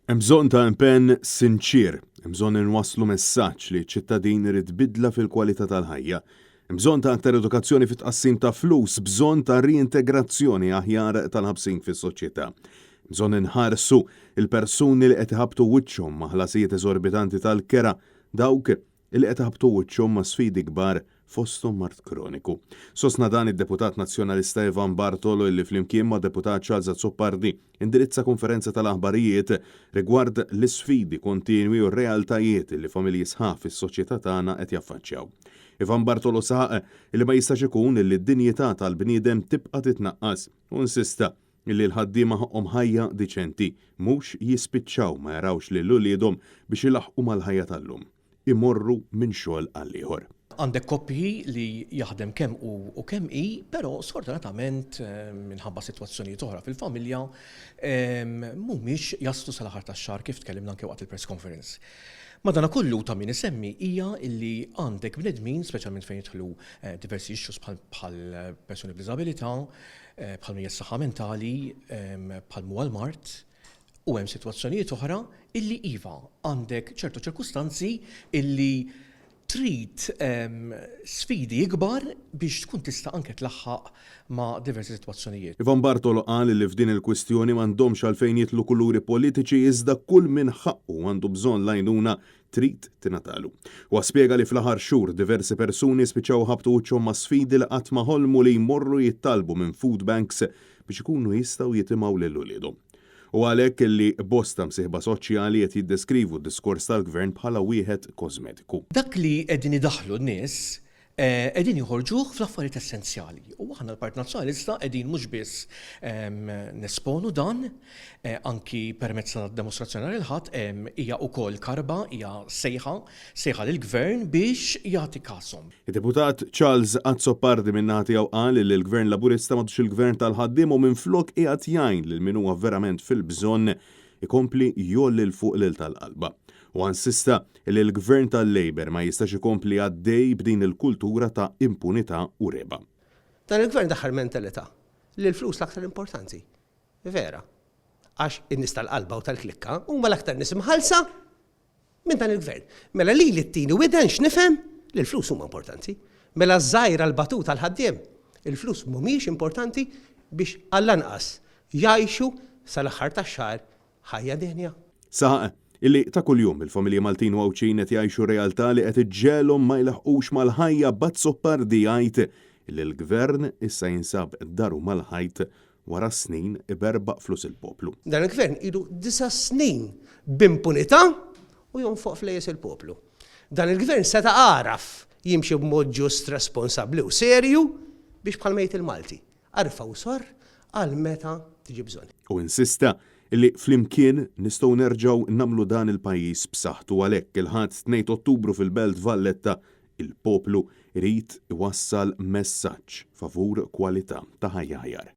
Hemm bżonn ta' impenn sinċier, hemm bżonn inwasslu messaġġ li ċ-ċittadin irid bidla fil-kwalità tal-ħajja. Hemm bżonn ta' aktar edukazzjoni fit-tqassim ta' flus, bżonn ta' riintegrazzjoni aħjar tal-ħabsin fis-soċjetà. Bżonn inħarsu il-persuni li qed iħabbtu wiċċhom ma' ħlasijiet eżorbitanti tal-kera dawk li qed iħabbtu wiċċhom ma' sfidi kbar fosthom mart kroniku. Sostna dan id-deputat nazzjonalista Ivan Bartolo illi flimkien ma' deputat Charles Azzoppardi indirizza konferenza tal-aħbarijiet rigward l-isfidi kontinwi u r-realtajiet li familji sħaħ fis-soċjetà tagħna qed jaffaċċjaw. Ivan Bartolo saq illi ma jistax ikun illi d-dinjità tal-bniedem tibqa' titnaqqas u insista illi l-ħaddiema ħaqhom ħajja diċenti mhux jispiċċaw ma jarawx lil uliedhom biex ilaħqu mal-ħajja tal-lum. Imorru minn xogħol għal ieħor. Għandek koppji li jaħdem kemm u kemm però sfortunatament minħabba sitwazzjonijiet oħra fil-familja mhumiex jaslu sal-aħħar tax-xahar kif tkellimna anke waqt il-press conference. Madankollu ta' min isemmi hija illi għandek bnedmin, speċjalment fejn jidħlu diversi issues bħal persuni b'diżabilità, bħal min is-saħħa mentali, bħal Mart, u hemm sitwazzjonijiet oħra illi iva għandek ċertu ċirkustanzi illi trid sfidi ikbar biex tkun tista' anke tlaħħaq ma' diversi sitwazzjonijiet. Ivan Bartolo qal li f'din il-kwistjoni m'għandhomx għalfejn jitlu kuluri politiċi iżda kull min ħaqqu għandu bżonn l-għajnuna trid tingħatalu. U spjega li fl-aħħar xhur diversi persuni spiċċaw ħabtu wiċċhom ma' sfidi li qatt ma ħolmu li jmorru jittalbu minn food banks biex ikunu jistgħu jitimgħu lil uliedhom. U għalhekk illi bosta msieħba soċjali qed jiddeskrivu d-diskors tal-gvern bħala wieħed kosmetiku. Dak li qegħdin idaħħlu n-nies qegħdin joħorġuh fl-affarijiet essenzjali. U aħna l-Partit Nazzjonalista qegħdin mhux biss nesponu dan, anki permezz tad-demostrazzjoni li ħadd hija wkoll karba hija sejħa lill-gvern biex jagħti kasom. Id-deputat Charles Azzoppardi min-naħa tiegħu qal li l-Gvern Laburista m'għadux il-Gvern tal-ħaddiem u minflok qiegħed jgħin lil min huwa verament fil-bżonn ikompli jollil fuq lil tal-qalba. U insista li l-Gvern tal-Labor ma jistax ikompli għaddej b'din il-kultura ta' impunità u reba. Dan il-Gvern daħħal mentalità li l-flus l-aktar importanti. Vera. Għax in-nies tal-qalba u tal-klikka huma l-aktar nies imħallsa minn dan il-Gvern. Mela li t-tieni widen x'nifhem li l-flus huma importanti. Mela żgħira l-batut tal-ħaddiem. Il-flus mhumiex importanti biex għall-anqas jgħixu sal-aħħar tax-xahar ħajja denja. Saħaq illi ta' kuljum il-familji Maltin u Awċin qed jgħixu realtà li qed iġġelhom ma jlaħqux mal-ħajja b'Azzoppardi jgħid li l-gvern issa jinsab daru mal-ħajt wara snin iberbaq flus il-poplu. Dan il-gvern ilu 9 snin b'impunità u jonfoq flejjes il-poplu. Dan il-gvern seta' għaraf jimxi b'mod ġust responsabbli u serju biex bħalmejt il-Malti. Arfa u sor għal meta tiġi bżonn. U insista illi flimkien nistgħu nerġgħu nagħmlu dan il-pajjiż b'saħħtu għalhekk il-ħadd 2 Ottubru fil-Belt Valletta il-poplu irid iwassal messaġġ favur kwalità ta' ħajja aħjar.